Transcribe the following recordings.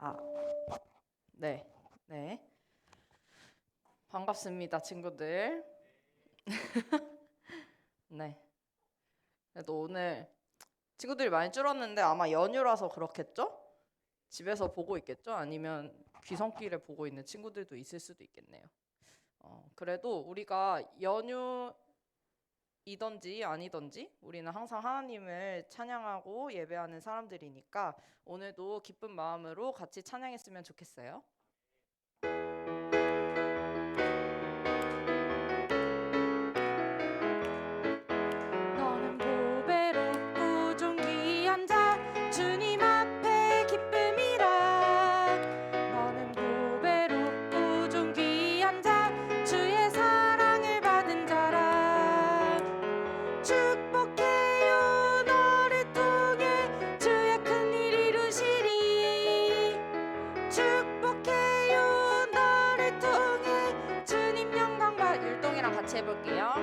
아, 네, 네. 반갑습니다, 친구들. 네. 그래도 오늘 친구들이 많이 줄었는데 아마 연휴라서 그렇겠죠? 집에서 보고 있겠죠? 아니면 귀성길에 보고 있는 친구들도 있을 수도 있겠네요. 그래도 우리가 연휴이던지 아니던지 우리는 항상 하나님을 찬양하고 예배하는 사람들이니까 오늘도 기쁜 마음으로 같이 찬양했으면 좋겠어요. 너는 보배롭고 존귀한 자 주님 앞에 기쁨이라. 너는 보배롭고 존귀한 자 주의 사랑을 받은 자라. 축복해요 너를 통해 주의 큰일 이루시리. 축복해요 너를 통해 주님 영광 받. 율동이랑 같이 해볼게요.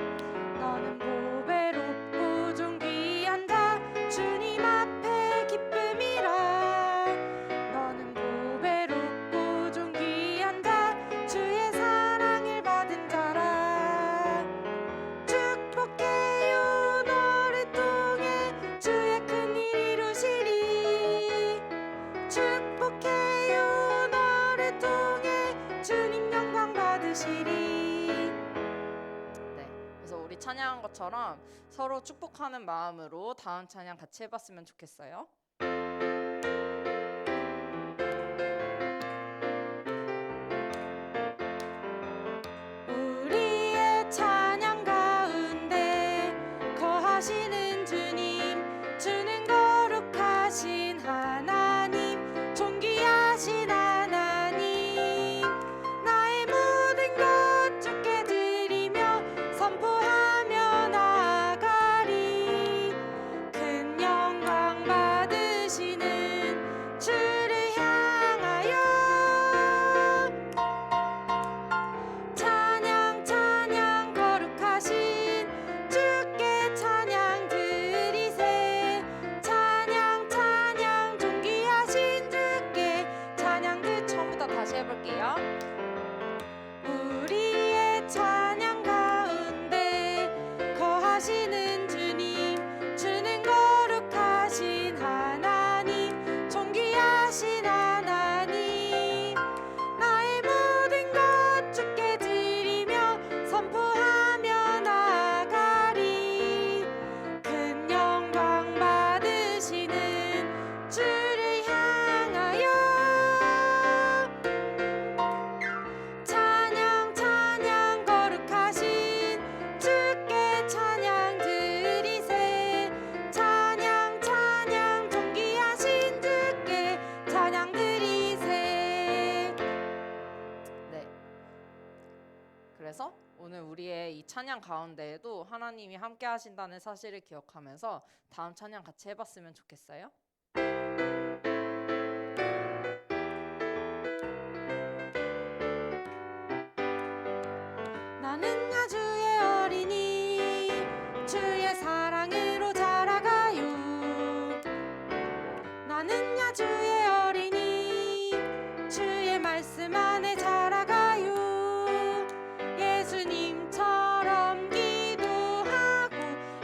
너는 보배롭고 존귀한 자 주님 앞에 기쁨이라. 너는 보배롭고 존귀한 자 주의 사랑을 받은 자라. 축복해요 너를 통해 주의 큰일 이루시리. 축복해요 너를 통해 주님 영광 받으시리. 그래서 우리 찬양한 것처럼 서로 축복하는 마음으로 다음 찬양 같이 해봤으면 좋겠어요. 우리의 찬양 가운데 거하시는 주님, 주는 거룩하신 하나님, 존귀하신 하나님. 나의 모든 것 주께 드리며 선포하며 나아가리. 큰 영광 받으시는 주를 향하여 찬양 찬양 거룩하신 주께 찬양 드리세. 찬양 찬양 존귀하신 주께 찬양 처음부터 다시 해볼게요. 우리의 찬양 가운데 거하시는 주님, 주는 거룩하신 하나님, 존귀하신 하나님. 나의 모든 것 주께 드리며 선포하며 나아가리. 큰 영광 받으시는 주를 향하여 찬양 찬양 거룩하신 주께 찬양 드리세. 찬양 찬양 존귀하신 주께 찬양 드리세. 네. 그래서 오늘 우리의 이 찬양 가운데에도 하나님이 함께 하신다는 사실을 기억하면서 다음 찬양 같이 해봤으면 좋겠어요. 나는 야주의 어린이 주의 사랑으로 자라가요. 나는 야주의 어린이 주의 말씀 안에 자라가요. 예수님처럼 기도하고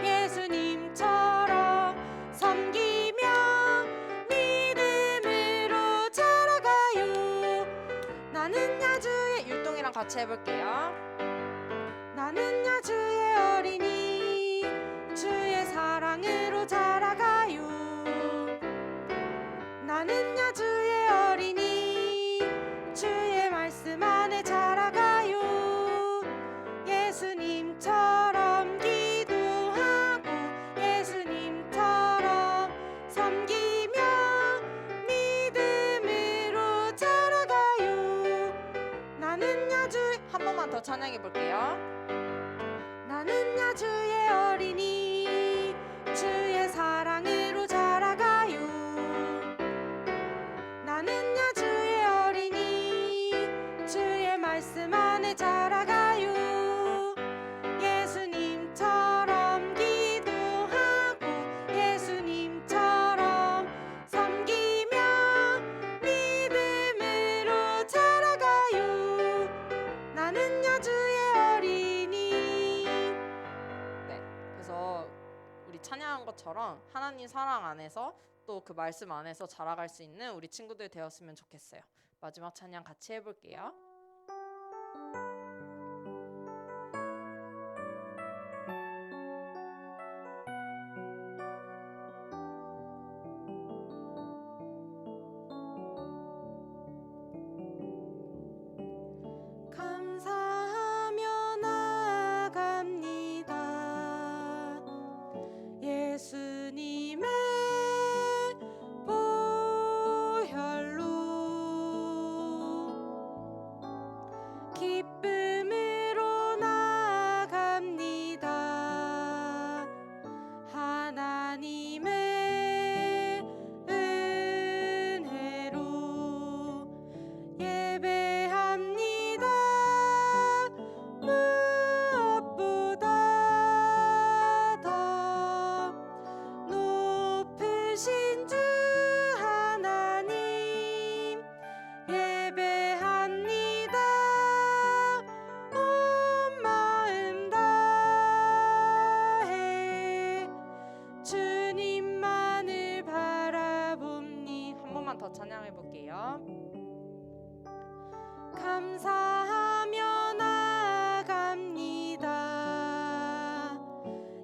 예수님처럼 섬기며 믿음으로 자라가요. 나는 야주의 율동이랑 같이 해볼게요. 나는 야주의 어린이 주의 사랑으로 자라가요. 나는 야주의 어린이 주의 말씀 안에 자라가요. 예수님처럼 기도하고 예수님처럼 섬기며 믿음으로 자라가요. 나는 야주의 한 번만 더 찬양해 볼게요. 나는 야주의 어린이 주의 사랑으로 자라가요. 나는 야주의 어린이 주의 말씀 안에 자라가요. 예수님처럼 기도하고 예수님처럼 섬기며 믿음으로 것처럼 하나님 사랑 안에서 또 그 말씀 안에서 자라갈 수 있는 우리 친구들 되었으면 좋겠어요. 마지막 찬양 같이 해볼게요. 감사하며 나갑니다. 예수님의 보혈로 기쁨으로 나갑니다. 하나님의 은혜로 예배합니다. 무엇보다 더 높으신 주 하나님 예배합니다. 온 마음 다해 주님만을 바라봅니. 한 번만 더 찬양해 볼게요. 감사하며 나갑니다.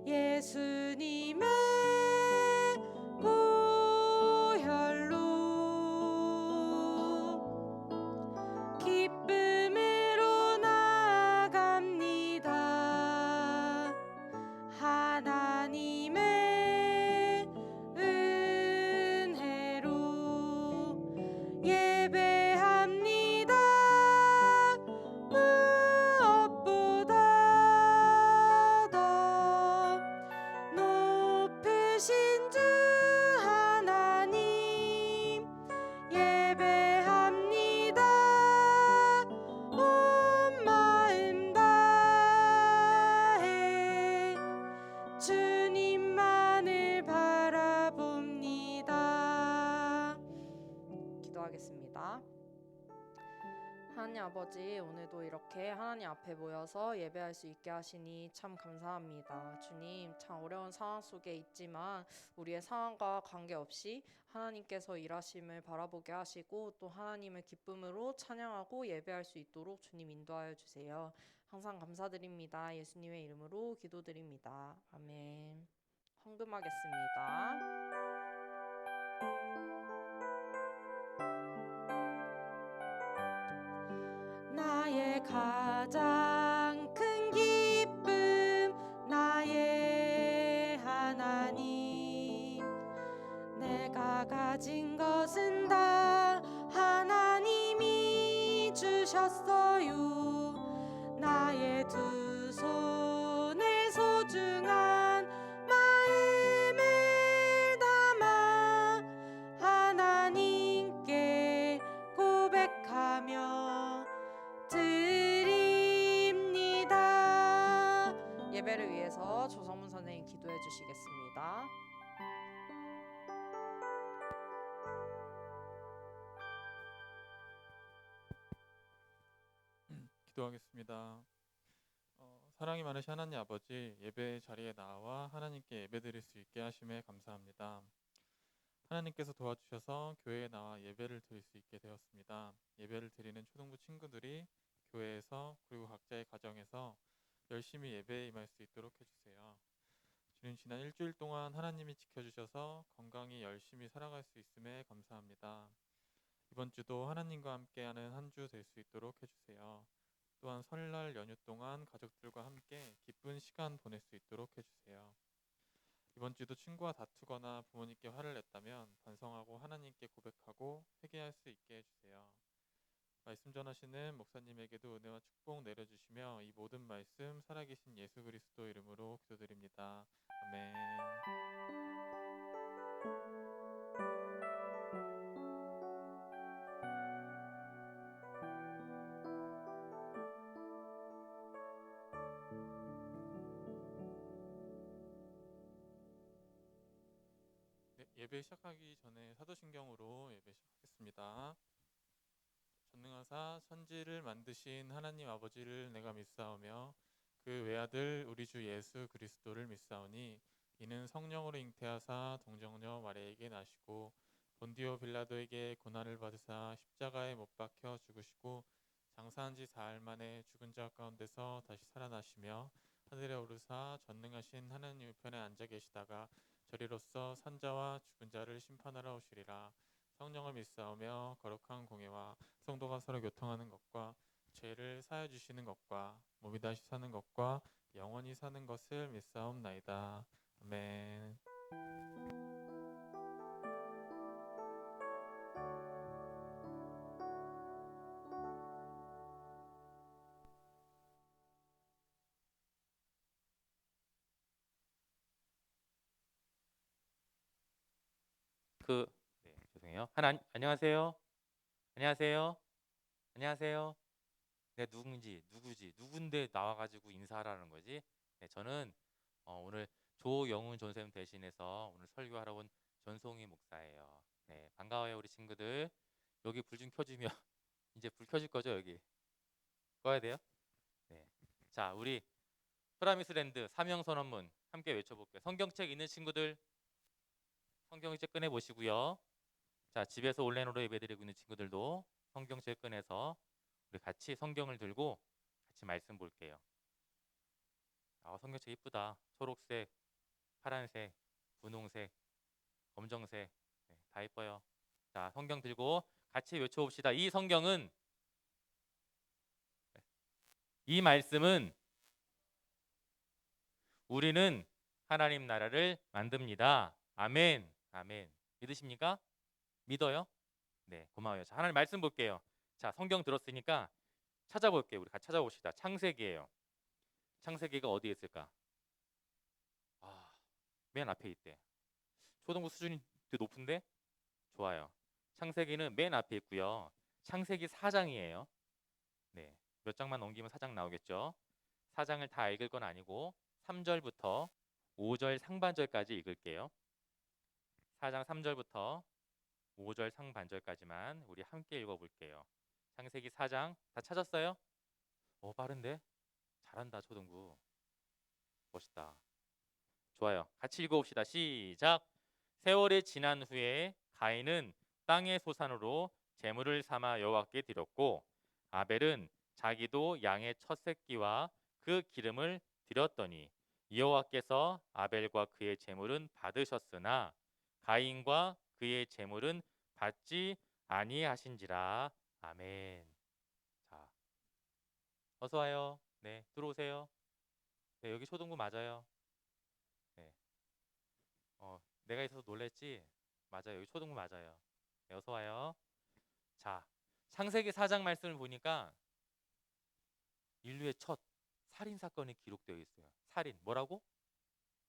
예수님의 보혈로 기쁨으로 나갑니다. 하나님의 은혜로 예배합니다. 무엇보다 더 높으신 주 하나님 예배합니다. 온 마음 다해 주님만을 바라봅니다. 기도하겠습니다. 하나님 아버지, 오늘도 이렇게 하나님 앞에 모여서 예배할 수 있게 하시니 참 감사합니다. 주님, 참 어려운 상황 속에 있지만 우리의 상황과 관계없이 하나님께서 일하심을 바라보게 하시고 또 하나님을 기쁨으로 찬양하고 예배할 수 있도록 주님 인도하여 주세요. 항상 감사드립니다. 예수님의 이름으로 기도드립니다. 아멘. 헌금하겠습니다. 나의 가장 큰 기쁨 나의 하나님 내가 가진 것은 다 하나님이 주셨어요. 나의 두 손에 소중한 마음을 담아 하나님께 고백하며 드립니다. 예배를 위해서 조성문 선생님 기도해 주시겠습니다. 기도하겠습니다. 사랑이 많으신 하나님 아버지, 예배 자리에 나와 하나님께 예배드릴 수 있게 하심에 감사합니다. 하나님께서 도와주셔서 교회에 나와 예배를 드릴 수 있게 되었습니다. 예배를 드리는 초등부 친구들이 교회에서 그리고 각자의 가정에서 열심히 예배에 임할 수 있도록 해주세요. 주님, 지난 일주일 동안 하나님이 지켜주셔서 건강히 열심히 살아갈 수 있음에 감사합니다. 이번 주도 하나님과 함께하는 한 주 될 수 있도록 해주세요. 또한 설날 연휴 동안 가족들과 함께 기쁜 시간 보낼 수 있도록 해주세요. 이번 주도 친구와 다투거나 부모님께 화를 냈다면 반성하고 하나님께 고백하고 회개할 수 있게 해주세요. 말씀 전하시는 목사님에게도 은혜와 축복 내려주시며 이 모든 말씀 살아계신 예수 그리스도 이름으로 기도드립니다. 아멘. 네, 예배 시작하기 전에 사도신경으로 예배 시작하겠습니다. 전능하사 천지를 만드신 하나님 아버지를 내가 믿사오며 그 외아들 우리 주 예수 그리스도를 믿사오니 이는 성령으로 잉태하사 동정녀 마리아에게 나시고 본디오 빌라도에게 고난을 받으사 십자가에 못 박혀 죽으시고 장사한 지 사흘 만에 죽은 자 가운데서 다시 살아나시며 하늘에 오르사 전능하신 하나님 우편에 앉아 계시다가 저리로서 산자와 죽은 자를 심판하러 오시리라. 성령을 믿사오며 거룩한 공예와 성도가 서로 교통하는 것과 죄를 사하여 주시는 것과 몸이 다시 사는 것과 영원히 사는 것을 믿사옵나이다. 아멘. 그, 네, 죄송해요. 안녕하세요. 안녕하세요. 안녕하세요. 내가 누구지, 누군데 나와가지고 인사하라는 거지? 네, 저는 오늘 조영훈 전쌤 대신해서 오늘 설교하러 온 전송희 목사예요. 네, 반가워요, 우리 친구들. 여기 불 좀 켜주면 이제 불 켜질 거죠, 여기? 꺼야 돼요? 네. 자, 우리 프라미스랜드 사명선언문 함께 외쳐볼게요. 성경책 있는 친구들 성경책 꺼내 보시고요. 자, 집에서 온라인으로 예배드리고 있는 친구들도 성경책 꺼내서 우리 같이 성경을 들고 같이 말씀 볼게요. 성경책 이쁘다. 초록색, 파란색, 분홍색, 검정색, 네, 다 이뻐요. 자, 성경 들고 같이 외쳐봅시다. 이 말씀은 우리는 하나님 나라를 만듭니다. 아멘. 아멘. 믿으십니까? 믿어요? 네, 고마워요. 자, 하나님 말씀 볼게요. 자, 성경 들었으니까 찾아볼게요. 우리 같이 찾아봅시다. 창세기예요. 창세기가 어디에 있을까? 맨 앞에 있대. 초등부 수준이 되게 높은데? 좋아요. 창세기는 맨 앞에 있고요. 창세기 4장이에요. 네, 몇 장만 넘기면 4장 나오겠죠. 4장을 다 읽을 건 아니고 3절부터 5절 상반절까지 읽을게요. 4장 3절부터 5절 상반절까지만 우리 함께 읽어볼게요. 창세기 4장 다 찾았어요? 빠른데? 잘한다, 초등부. 멋있다. 좋아요. 같이 읽어봅시다. 시작. 세월이 지난 후에 가인은 땅의 소산으로 제물을 삼아 여호와께 드렸고 아벨은 자기도 양의 첫 새끼와 그 기름을 드렸더니 여호와께서 아벨과 그의 제물은 받으셨으나 가인과 그의 제물은 받지 아니하신지라. 아멘. 자, 어서 와요. 네, 들어오세요. 네, 여기 초등부 맞아요. 네. 내가 있어서 놀랬지? 맞아요. 여기 초등부 맞아요. 네, 어서 와요. 자, 창세기 4장 말씀을 보니까 인류의 첫 살인 사건이 기록되어 있어요. 살인. 뭐라고?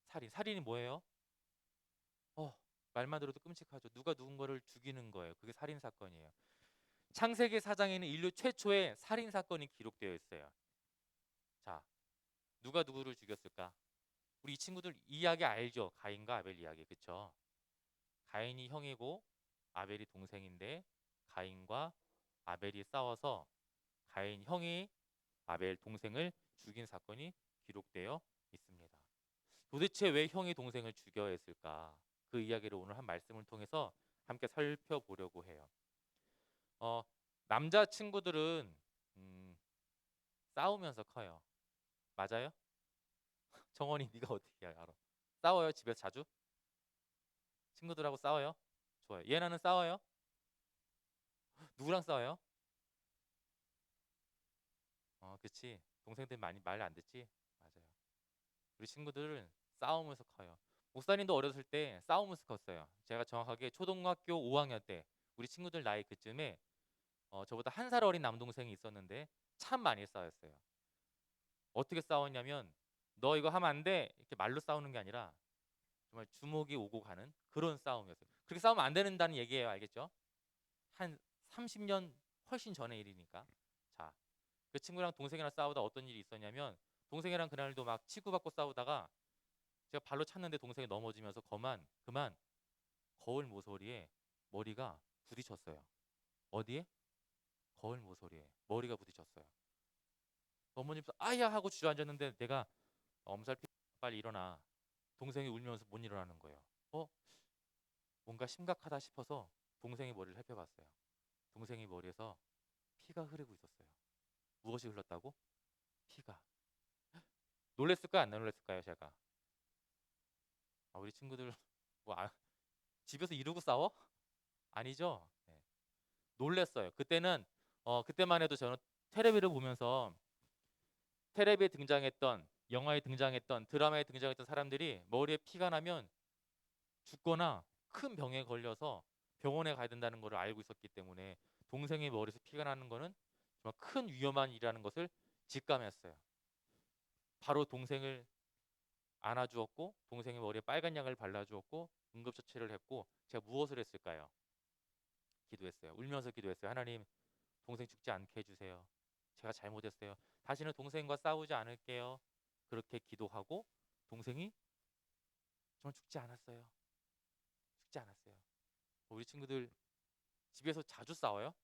살인. 살인이 뭐예요? 말만 들어도 끔찍하죠. 누가 누군가를 죽이는 거예요. 그게 살인 사건이에요. 창세기 4장에는 인류 최초의 살인 사건이 기록되어 있어요. 자, 누가 누구를 죽였을까? 우리 이 친구들 이야기 알죠? 가인과 아벨 이야기. 그쵸? 가인이 형이고 아벨이 동생인데 가인과 아벨이 싸워서 가인 형이 아벨 동생을 죽인 사건이 기록되어 있습니다. 도대체 왜 형이 동생을 죽여야 했을까? 그 이야기를 오늘 한 말씀을 통해서 함께 살펴보려고 해요. 남자 친구들은 싸우면서 커요. 맞아요? 정원이 네가 어떻게 알아? 싸워요? 집에서 자주? 친구들하고 싸워요? 좋아요. 예나는 싸워요? 누구랑 싸워요? 그치. 동생들 많이 말 안 듣지? 맞아요. 우리 친구들은 싸우면서 커요. 목사님도 어렸을 때 싸우면서 컸어요. 제가 정확하게 초등학교 5학년 때 우리 친구들 나이 그쯤에 저보다 한 살 어린 남동생이 있었는데 참 많이 싸웠어요. 어떻게 싸웠냐면 너 이거 하면 안 돼. 이렇게 말로 싸우는 게 아니라 정말 주먹이 오고 가는 그런 싸움이었어요. 그렇게 싸우면 안 된다는 얘기예요. 알겠죠? 한 30년 훨씬 전의 일이니까. 자, 그 친구랑 동생이랑 싸우다 어떤 일이 있었냐면 동생이랑 그날도 막 치고받고 싸우다가 제가 발로 찼는데 동생이 넘어지면서 그만 거울 모서리에 머리가 부딪혔어요. 어디에? 거울 모서리에 머리가 부딪혔어요. 어머님도 아야 하고 주저앉았는데 내가 엄살피 빨리 일어나. 동생이 울면서 못 일어나는 거예요. 뭔가 심각하다 싶어서 동생의 머리를 살펴봤어요. 동생의 머리에서 피가 흐르고 있었어요. 무엇이 흘렀다고? 피가. 놀랬을까요? 안 놀랬을까요? 제가. 우리 친구들 뭐 집에서 이러고 싸워? 아니죠? 네. 놀랬어요. 그때만 해도 저는 테레비를 보면서 테레비에 등장했던, 영화에 등장했던, 드라마에 등장했던 사람들이 머리에 피가 나면 죽거나 큰 병에 걸려서 병원에 가야 된다는 것을 알고 있었기 때문에 동생의 머리에서 피가 나는 것은 정말 큰 위험한 일이라는 것을 직감했어요. 바로 동생을 안아주었고 동생의 머리에 빨간 약을 발라주었고 응급처치를 했고 제가 무엇을 했을까요? 기도했어요. 울면서 기도했어요. 하나님, 동생 죽지 않게 해주세요. 제가 잘못했어요. 다시는 동생과 싸우지 않을게요. 그렇게 기도하고 동생이 정말 죽지 않았어요. 죽지 않았어요. 우리 친구들 집에서 자주 싸워요?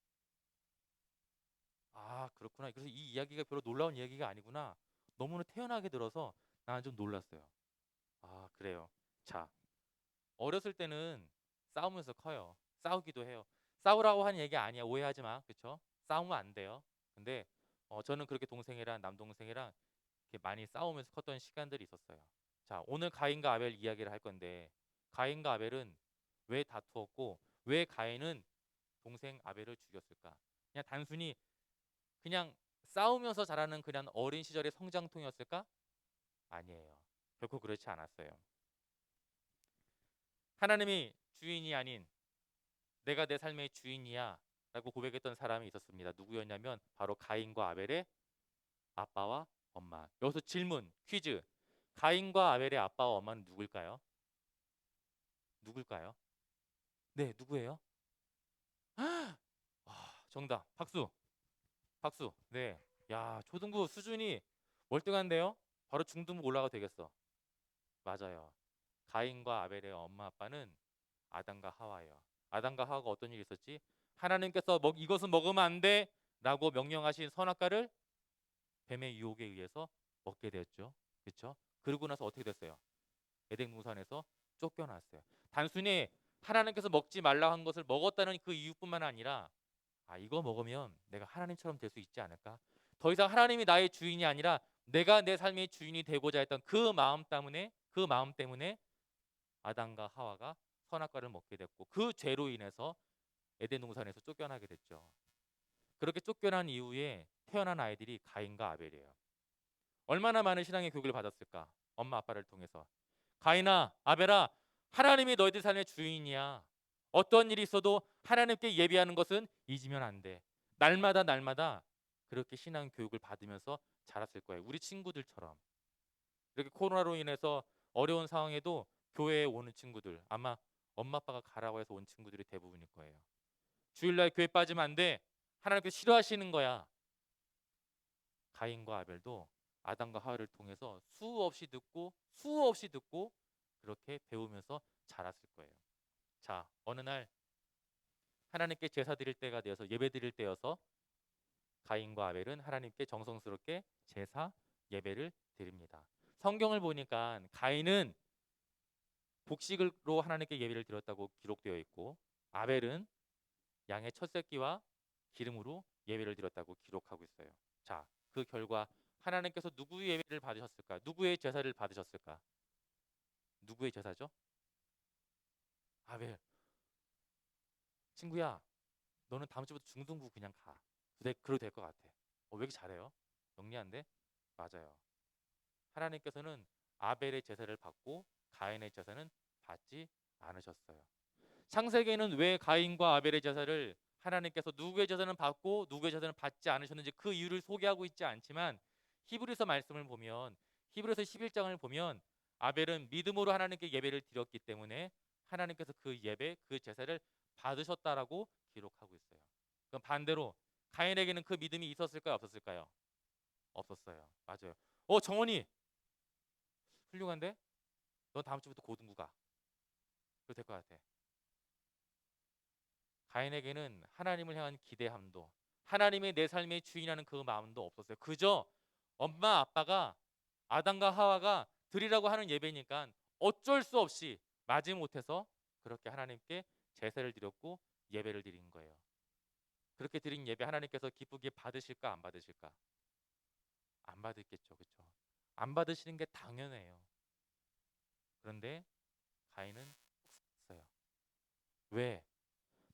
그렇구나. 그래서 이 이야기가 별로 놀라운 이야기가 아니구나. 너무나 태연하게 들어서 나는 좀 놀랐어요. 그래요. 자, 어렸을 때는 싸우면서 커요. 싸우기도 해요. 싸우라고 하는 얘기 아니야. 오해하지 마. 그쵸? 싸우면 안 돼요. 근데 저는 그렇게 동생이랑 남동생이랑 이렇게 많이 싸우면서 컸던 시간들이 있었어요. 자, 오늘 가인과 아벨 이야기를 할 건데 가인과 아벨은 왜 다투었고 왜 가인은 동생 아벨을 죽였을까? 그냥 단순히 그냥 싸우면서 자라는 그냥 어린 시절의 성장통이었을까? 아니에요. 결코 그렇지 않았어요. 하나님이 주인이 아닌 내가 내 삶의 주인이야 라고 고백했던 사람이 있었습니다. 누구였냐면 바로 가인과 아벨의 아빠와 엄마. 여기서 질문, 퀴즈. 가인과 아벨의 아빠와 엄마는 누굴까요? 누굴까요? 네, 누구예요? 정답. 박수. 박수. 네. 야, 초등부 수준이 월등한데요? 바로 중등부 올라가도 되겠어. 맞아요. 가인과 아벨의 엄마 아빠는 아담과 하와예요. 아담과 하와가 어떤 일이 있었지? 하나님께서 이것은 먹으면 안 돼! 라고 명령하신 선악과를 뱀의 유혹에 의해서 먹게 되었죠. 그렇죠? 그러고 나서 어떻게 됐어요? 에덴 동산에서 쫓겨났어요. 단순히 하나님께서 먹지 말라 한 것을 먹었다는 그 이유뿐만 아니라 이거 먹으면 내가 하나님처럼 될 수 있지 않을까? 더 이상 하나님이 나의 주인이 아니라 내가 내 삶의 주인이 되고자 했던 그 마음 때문에 아담과 하와가 선악과를 먹게 됐고 그 죄로 인해서 에덴 동산에서 쫓겨나게 됐죠. 그렇게 쫓겨난 이후에 태어난 아이들이 가인과 아벨이에요. 얼마나 많은 신앙의 교육을 받았을까? 엄마 아빠를 통해서. 가인아, 아벨아, 하나님이 너희들 삶의 주인이야. 어떤 일이 있어도 하나님께 예비하는 것은 잊으면 안 돼. 날마다 그렇게 신앙 교육을 받으면서 자랐을 거예요. 우리 친구들처럼. 이렇게 코로나로 인해서 어려운 상황에도 교회에 오는 친구들, 아마 엄마 아빠가 가라고 해서 온 친구들이 대부분일 거예요. 주일날 교회 빠지면 안 돼. 하나님께서 싫어하시는 거야. 가인과 아벨도 아담과 하와를 통해서 수없이 듣고 그렇게 배우면서 자랐을 거예요. 자, 어느 날 하나님께 제사 드릴 때가 되어서 예배 드릴 때여서 가인과 아벨은 하나님께 정성스럽게 제사 예배를 드립니다. 성경을 보니까 가인은 복식으로 하나님께 예배를 드렸다고 기록되어 있고 아벨은 양의 첫 새끼와 기름으로 예배를 드렸다고 기록하고 있어요. 자, 그 결과 하나님께서 누구의 예배를 받으셨을까? 누구의 제사를 받으셨을까? 누구의 제사죠? 아벨. 친구야, 너는 다음 주부터 중등부 그냥 가. 그래도 될 것 같아. 왜 이렇게 잘해요? 영리한데? 맞아요. 하나님께서는 아벨의 제사를 받고 가인의 제사는 받지 않으셨어요. 창세기에는 왜 가인과 아벨의 제사를 하나님께서 누구의 제사는 받고 누구의 제사는 받지 않으셨는지 그 이유를 소개하고 있지 않지만 히브리서 말씀을 보면 히브리서 11장을 보면 아벨은 믿음으로 하나님께 예배를 드렸기 때문에 하나님께서 그 예배, 그 제사를 받으셨다라고 기록하고 있어요. 그럼 반대로 가인에게는 그 믿음이 있었을까요? 없었을까요? 없었어요. 맞아요. 정원이 훌륭한데? 넌 다음 주부터 고등부 가. 그래도 될 것 같아. 가인에게는 하나님을 향한 기대함도 하나님의 내 삶의 주인하는 그 마음도 없었어요. 그저 엄마 아빠가 아담과 하와가 드리라고 하는 예배니까 어쩔 수 없이 마지못해서 그렇게 하나님께 제사를 드렸고 예배를 드린 거예요. 그렇게 드린 예배 하나님께서 기쁘게 받으실까 안 받으실까? 안 받으겠죠, 그렇죠? 안 받으시는 게 당연해요. 그런데 가인은 했어요. 왜?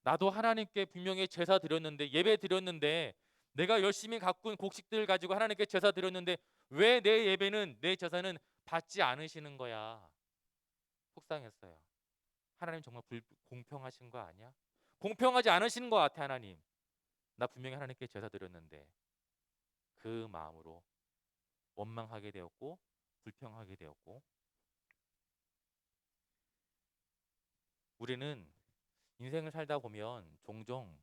나도 하나님께 분명히 제사 드렸는데 예배 드렸는데 내가 열심히 가꾼 곡식들 가지고 하나님께 제사 드렸는데 왜 내 예배는 내 제사는 받지 않으시는 거야? 속상했어요. 하나님 정말 공평하신 거 아니야? 공평하지 않으시는 것 같아 하나님. 나 분명히 하나님께 제사 드렸는데 그 마음으로 원망하게 되었고 불평하게 되었고 우리는 인생을 살다 보면 종종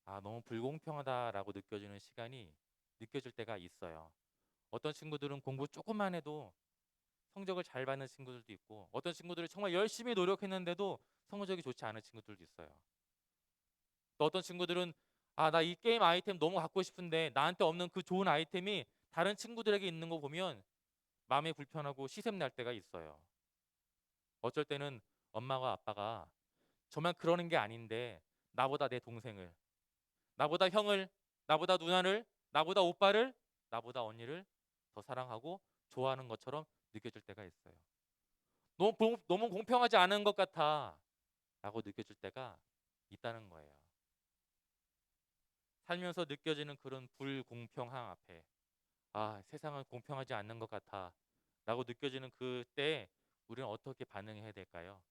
너무 불공평하다라고 느껴지는 시간이 느껴질 때가 있어요. 어떤 친구들은 공부 조금만 해도 성적을 잘 받는 친구들도 있고 어떤 친구들은 정말 열심히 노력했는데도 성적이 좋지 않은 친구들도 있어요. 또 어떤 친구들은 나 이 게임 아이템 너무 갖고 싶은데 나한테 없는 그 좋은 아이템이 다른 친구들에게 있는 거 보면 마음이 불편하고 시샘 날 때가 있어요. 어쩔 때는 엄마와 아빠가 저만 그러는 게 아닌데 나보다 내 동생을, 나보다 형을, 나보다 누나를, 나보다 오빠를, 나보다 언니를 더 사랑하고 좋아하는 것처럼 느껴질 때가 있어요. 너무 공평하지 않은 것 같아 라고 느껴질 때가 있다는 거예요. 살면서 느껴지는 그런 불공평함 앞에 세상은 공평하지 않는 것 같아 라고 느껴지는 그때 우리는 어떻게 반응해야 될까요?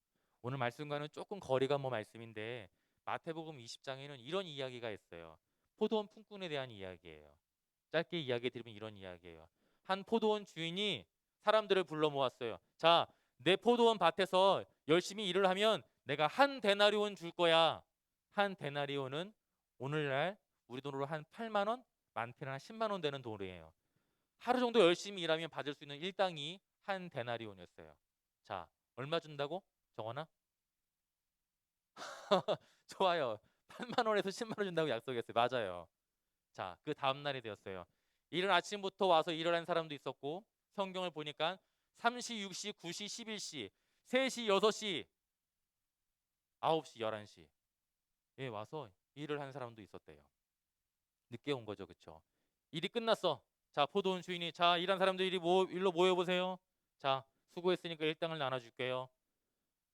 오늘 말씀과는 조금 거리가 먼 말씀인데 마태복음 20장에는 이런 이야기가 있어요. 포도원 품꾼에 대한 이야기예요. 짧게 이야기 드리면 이런 이야기예요. 한 포도원 주인이 사람들을 불러 모았어요. 자, 내 포도원 밭에서 열심히 일을 하면 내가 한 데나리온 줄 거야. 한 데나리온은 오늘날 우리 돈으로 한 8만 원, 많게는 한 10만 원 되는 돈이에요. 하루 정도 열심히 일하면 받을 수 있는 일당이 한 데나리온이었어요. 자, 얼마 준다고? 정원아? 좋아요. 8만 원에서 10만 원 준다고 약속했어요. 맞아요. 자, 그 다음 날이 되었어요. 이른 아침부터 와서 일을 한 사람도 있었고 성경을 보니까 3시, 6시, 9시, 11시, 3시, 6시, 9시, 11시에 와서 일을 한 사람도 있었대요. 늦게 온 거죠. 그렇죠? 일이 끝났어. 자, 포도원 주인이 자, 일한 사람들 일로 모여 보세요. 자, 수고했으니까 일당을 나눠 줄게요.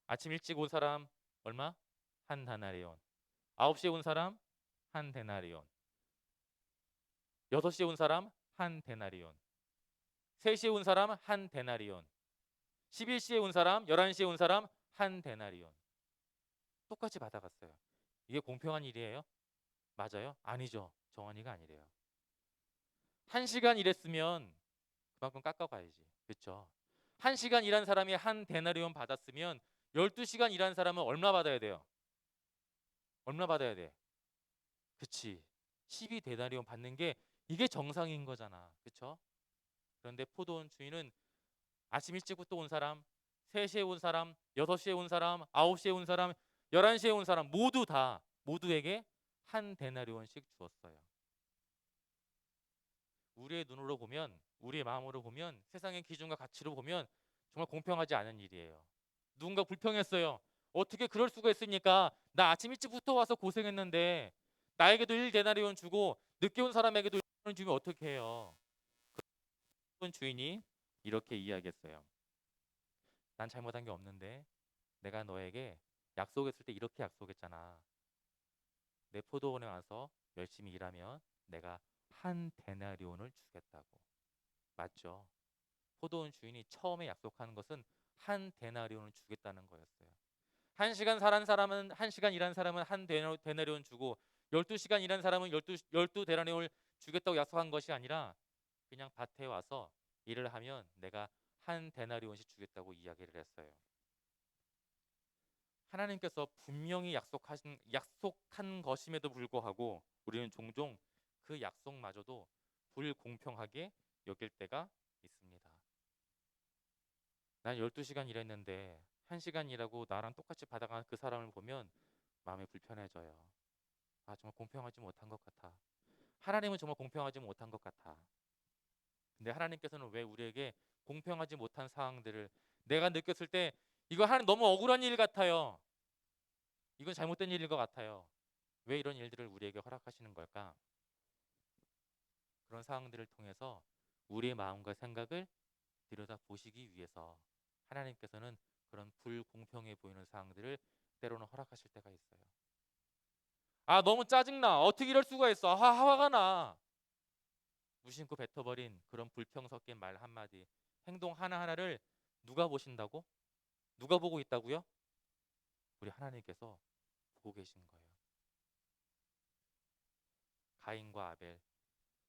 아침 일찍 온 사람 얼마? 한 데나리온. 9시에 온 사람 한 데나리온. 6시에 온 사람 한 데나리온. 3시에 온 사람 한 데나리온. 11시에 온 사람, 11시에 온 사람 한 데나리온. 똑같이 받아갔어요. 이게 공평한 일이에요? 맞아요? 아니죠. 정한이가 아니래요. 1시간 일했으면 그만큼 깎아가야지. 그렇죠? 1시간 일한 사람이 한 데나리온 받았으면 12시간 일한 사람은 얼마 받아야 돼요? 얼마 받아야 돼? 그치. 12데나리온 받는 게 이게 정상인 거잖아. 그렇죠? 그런데 포도원 주인은 아침 일찍부터 온 사람, 3시에 온 사람, 6시에 온 사람, 9시에 온 사람, 11시에 온 사람 모두에게 한 데나리온씩 주었어요. 우리의 눈으로 보면, 우리의 마음으로 보면, 세상의 기준과 가치로 보면 정말 공평하지 않은 일이에요. 누군가 불평했어요. 어떻게 그럴 수가 있습니까? 나 아침 일찍부터 와서 고생했는데 나에게도 1데나리온 주고 늦게 온 사람에게도 1데나리온 주면 어떻게 해요? 그 주인이 이렇게 이야기했어요. 난 잘못한 게 없는데 내가 너에게 약속했을 때 이렇게 약속했잖아. 내 포도원에 와서 열심히 일하면 내가 한 데나리온을 주겠다고. 맞죠? 포도원 주인이 처음에 약속하는 것은 한 데나리온을 주겠다는 거였어요. 1시간 일한 사람은 한 데나리온 주고 12시간 일한 사람은 12 데나리온을 주겠다고 약속한 것이 아니라 그냥 밭에 와서 일을 하면 내가 한 데나리온씩 주겠다고 이야기를 했어요. 하나님께서 분명히 약속한 것임에도 불구하고 우리는 종종 그 약속마저도 불공평하게 여길 때가 있습니다. 난 12시간 일했는데 1시간 일하고 나랑 똑같이 받아가는 그 사람을 보면 마음이 불편해져요. 정말 공평하지 못한 것 같아. 하나님은 정말 공평하지 못한 것 같아. 근데 하나님께서는 왜 우리에게 공평하지 못한 상황들을 내가 느꼈을 때 이거 하나님 너무 억울한 일 같아요. 이건 잘못된 일일 것 같아요. 왜 이런 일들을 우리에게 허락하시는 걸까? 그런 상황들을 통해서 우리의 마음과 생각을 들여다보시기 위해서 하나님께서는 그런 불공평해 보이는 상황들을 때로는 허락하실 때가 있어요. 아, 너무 짜증나. 어떻게 이럴 수가 있어. 화가 나. 무심코 뱉어버린 그런 불평 섞인 말 한마디, 행동 하나하나를 누가 보신다고? 누가 보고 있다고요? 우리 하나님께서 보고 계신 거예요. 가인과 아벨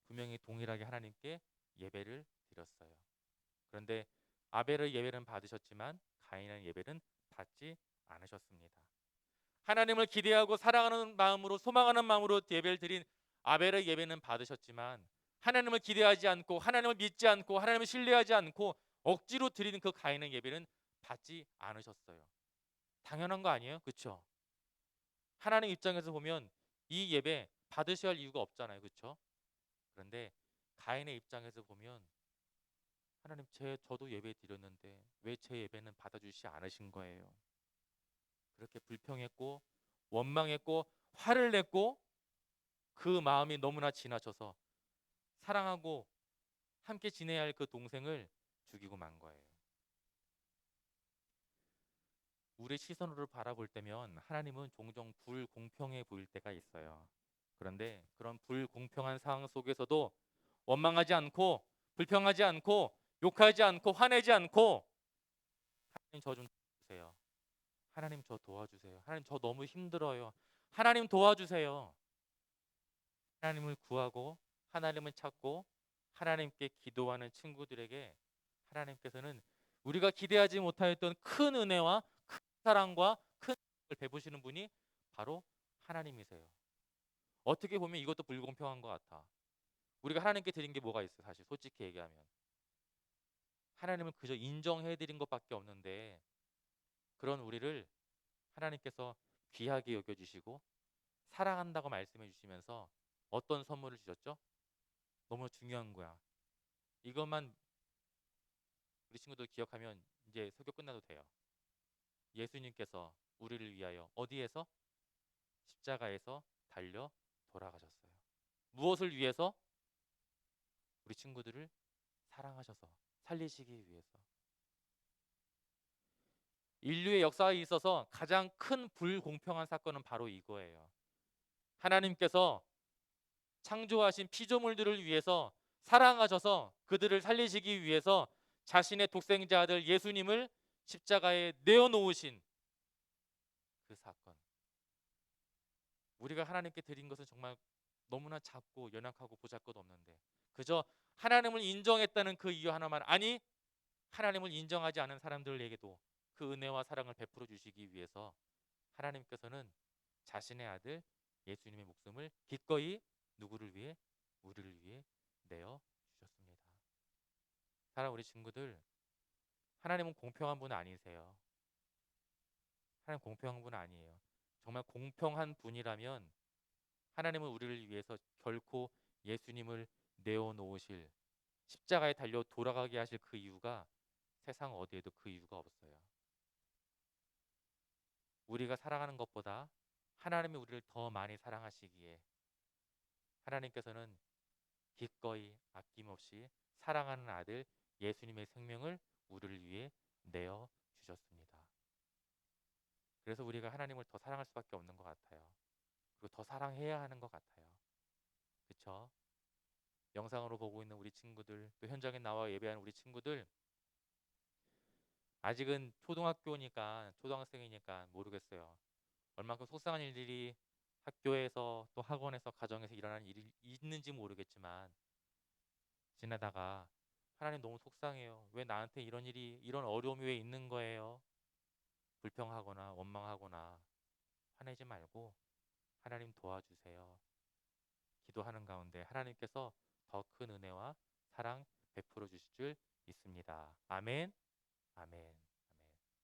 분명히 동일하게 하나님께 예배를 드렸어요. 그런데 아벨의 예배는 받으셨지만 가인의 예배는 받지 않으셨습니다. 하나님을 기대하고 사랑하는 마음으로, 소망하는 마음으로 예배를 드린 아벨의 예배는 받으셨지만 하나님을 기대하지 않고 하나님을 믿지 않고 하나님을 신뢰하지 않고 억지로 드리는 그 가인의 예배는 받지 않으셨어요. 당연한 거 아니에요? 그렇죠? 하나님 입장에서 보면 이 예배 받으셔야 할 이유가 없잖아요. 그렇죠? 그런데 가인의 입장에서 보면 하나님, 저도 예배 드렸는데 왜 제 예배는 받아주시지 않으신 거예요? 그렇게 불평했고 원망했고 화를 냈고 그 마음이 너무나 지나쳐서 사랑하고 함께 지내야 할 그 동생을 죽이고 만 거예요. 우리 시선으로 바라볼 때면 하나님은 종종 불공평해 보일 때가 있어요. 그런데 그런 불공평한 상황 속에서도 원망하지 않고 불평하지 않고 욕하지 않고 화내지 않고 하나님 저 좀 도와주세요. 하나님 저 도와주세요. 하나님 저 너무 힘들어요. 하나님 도와주세요. 하나님을 구하고 하나님을 찾고 하나님께 기도하는 친구들에게 하나님께서는 우리가 기대하지 못하였던 큰 은혜와 큰 사랑과 큰 을 베푸시는 분이 바로 하나님이세요. 어떻게 보면 이것도 불공평한 것 같아. 우리가 하나님께 드린 게 뭐가 있어? 사실 솔직히 얘기하면 하나님을 그저 인정해 드린 것밖에 없는데 그런 우리를 하나님께서 귀하게 여겨주시고 사랑한다고 말씀해 주시면서 어떤 선물을 주셨죠? 너무 중요한 거야. 이것만 우리 친구들 기억하면 이제 설교 끝나도 돼요. 예수님께서 우리를 위하여 어디에서? 십자가에서 달려 돌아가셨어요. 무엇을 위해서? 우리 친구들을 사랑하셔서 살리시기 위해서. 인류의 역사에 있어서 가장 큰 불공평한 사건은 바로 이거예요. 하나님께서 창조하신 피조물들을 위해서 사랑하셔서 그들을 살리시기 위해서 자신의 독생자 아들 예수님을 십자가에 내어놓으신 그 사건. 우리가 하나님께 드린 것은 정말 너무나 작고 연약하고 보잘것없는데 그저 하나님을 인정했다는 그 이유 하나만, 아니 하나님을 인정하지 않은 사람들에게도 그 은혜와 사랑을 베풀어 주시기 위해서 하나님께서는 자신의 아들 예수님의 목숨을 기꺼이 누구를 위해? 우리를 위해 내어 주셨습니다. 사랑 우리 친구들, 하나님은 공평한 분 아니세요. 하나님 공평한 분 아니에요. 정말 공평한 분이라면 하나님은 우리를 위해서 결코 예수님을 내어놓으실, 십자가에 달려 돌아가게 하실 그 이유가 세상 어디에도 그 이유가 없어요. 우리가 사랑하는 것보다 하나님이 우리를 더 많이 사랑하시기에 하나님께서는 기꺼이 아낌없이 사랑하는 아들 예수님의 생명을 우리를 위해 내어 주셨습니다. 그래서 우리가 하나님을 더 사랑할 수밖에 없는 것 같아요. 그리고 더 사랑해야 하는 것 같아요. 그렇죠? 영상으로 보고 있는 우리 친구들, 또 현장에 나와 예배하는 우리 친구들, 아직은 초등학교니까 초등학생이니까 모르겠어요. 얼마큼 속상한 일들이 학교에서 또 학원에서 가정에서 일어나는 일이 있는지 모르겠지만 지나다가 하나님 너무 속상해요. 왜 나한테 이런 일이, 이런 어려움이 왜 있는 거예요? 불평하거나 원망하거나 화내지 말고 하나님 도와주세요. 기도하는 가운데 하나님께서 더 큰 은혜와 사랑 베풀어 주실 줄 믿습니다. 아멘. 아멘. 아멘.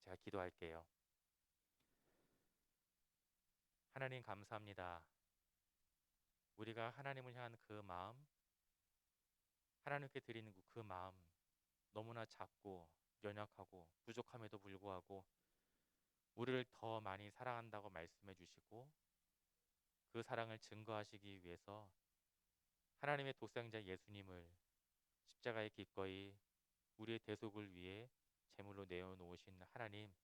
제가 기도할게요. 하나님 감사합니다. 우리가 하나님을 향한 그 마음, 하나님께 드리는 그 마음 너무나 작고 연약하고 부족함에도 불구하고 우리를 더 많이 사랑한다고 말씀해 주시고 그 사랑을 증거하시기 위해서 하나님의 독생자 예수님을 십자가에 기꺼이 우리의 대속을 위해 제물로 내어놓으신 하나님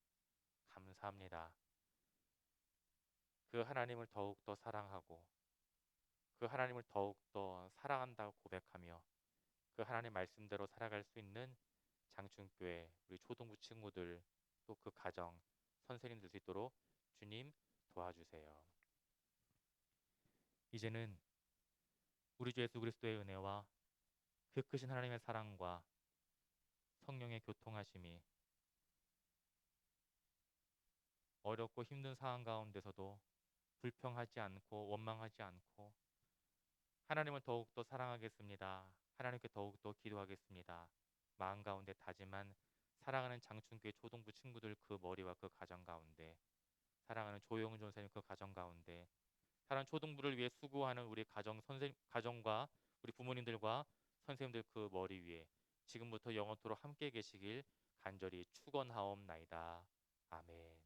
감사합니다. 그 하나님을 더욱더 사랑하고 그 하나님을 더욱더 사랑한다고 고백하며 그 하나님 말씀대로 살아갈 수 있는 장충교회 우리 초등부 친구들 또 그 가정 선생님 될 수 있도록 주님 도와주세요. 이제는 우리 주 예수 그리스도의 은혜와 그 크신 하나님의 사랑과 성령의 교통하심이 어렵고 힘든 상황 가운데서도 불평하지 않고 원망하지 않고 하나님을 더욱더 사랑하겠습니다. 하나님께 더욱더 기도하겠습니다. 마음 가운데 다짐한 사랑하는 장충교회 초등부 친구들 그 머리와 그 가정 가운데 사랑하는 조영훈 전사님 그 가정 가운데 사랑 초등부를 위해 수고하는 우리 가정과 우리 부모님들과 선생님들 그 머리 위에 지금부터 영원토록 함께 계시길 간절히 축원하옵나이다. 아멘.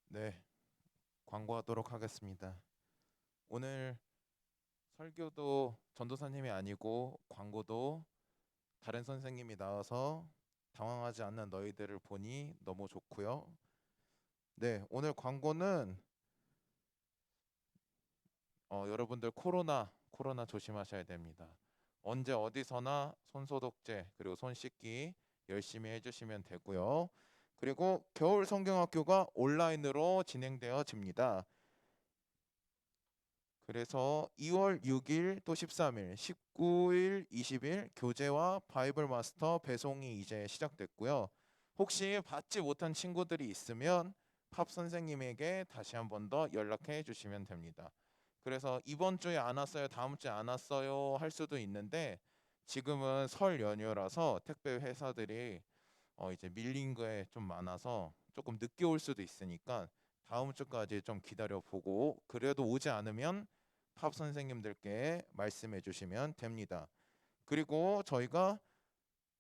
네, 광고하도록 하겠습니다. 오늘 설교도 전도사님이 아니고 광고도 다른 선생님이 나와서 당황하지 않는 너희들을 보니 너무 좋고요. 네, 오늘 광고는 여러분들 코로나 조심하셔야 됩니다. 언제 어디서나 손소독제 그리고 손 씻기 열심히 해주시면 되고요. 그리고 겨울 성경학교가 온라인으로 진행되어집니다. 그래서 2월 6일 또 13일, 19일, 20일 교재와 바이블 마스터 배송이 이제 시작됐고요. 혹시 받지 못한 친구들이 있으면 팝 선생님에게 다시 한 번 더 연락해 주시면 됩니다. 그래서 이번 주에 안 왔어요, 다음 주에 안 왔어요 할 수도 있는데 지금은 설 연휴라서 택배 회사들이 이제 밀린 거에 좀 많아서 조금 늦게 올 수도 있으니까 다음 주까지 좀 기다려 보고 그래도 오지 않으면 팝 선생님들께 말씀해 주시면 됩니다. 그리고 저희가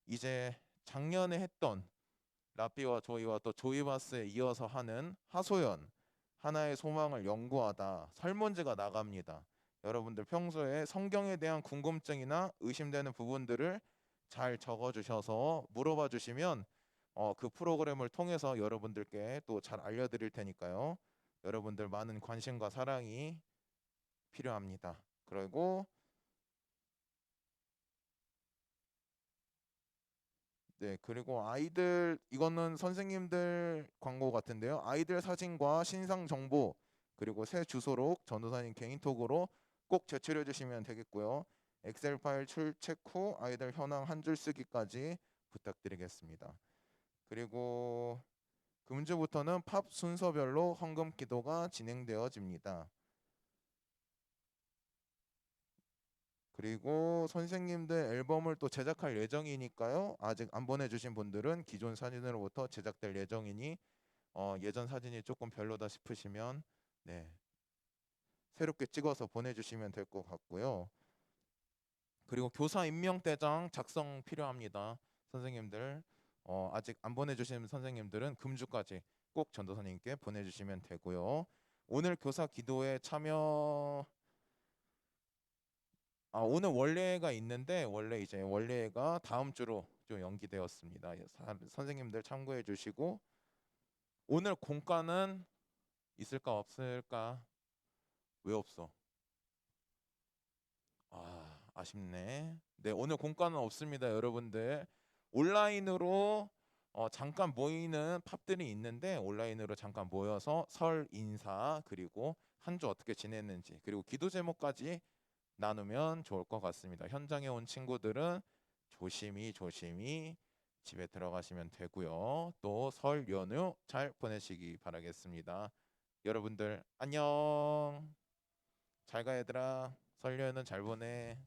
이제 작년에 했던 라삐와 조이와 또 조이바스에 이어서 하는 하소연 하나의 소망을 연구하다 설문지가 나갑니다. 여러분들 평소에 성경에 대한 궁금증이나 의심되는 부분들을 잘 적어주셔서 물어봐 주시면 그 프로그램을 통해서 여러분들께 또 잘 알려드릴 테니까요. 여러분들 많은 관심과 사랑이 필요합니다. 그리고 네, 그리고 아이들 이거는 선생님들 광고 같은데요. 아이들 사진과 신상 정보 그리고 새 주소록 전도사님 개인톡으로 꼭 제출해 주시면 되겠고요. 엑셀 파일 출첵 후 아이들 현황 한 줄 쓰기까지 부탁드리겠습니다. 그리고 금주부터는 팝 순서별로 헌금 기도가 진행되어집니다. 그리고 선생님들 앨범을 또 제작할 예정이니까요. 아직 안 보내주신 분들은 기존 사진으로부터 제작될 예정이니 예전 사진이 조금 별로다 싶으시면 네, 새롭게 찍어서 보내주시면 될 것 같고요. 그리고 교사 임명대장 작성 필요합니다. 선생님들 아직 안 보내주신 선생님들은 금주까지 꼭 전도사님께 보내주시면 되고요. 오늘 교사 기도에 참여 오늘 원래가 있는데 원래 이제 원래가 다음 주로 좀 연기되었습니다. 선생님들 참고해 주시고 오늘 공과는 있을까 없을까? 왜 없어? 아쉽네. 네, 오늘 공과는 없습니다, 여러분들. 온라인으로 잠깐 모이는 팝들이 있는데 온라인으로 잠깐 모여서 설 인사 그리고 한 주 어떻게 지냈는지 그리고 기도 제목까지 나누면 좋을 것 같습니다. 현장에 온 친구들은 조심히 집에 들어가시면 되고요. 또 설 연휴 잘 보내시기 바라겠습니다. 여러분들 안녕. 잘 가 얘들아. 설 연휴 잘 보내.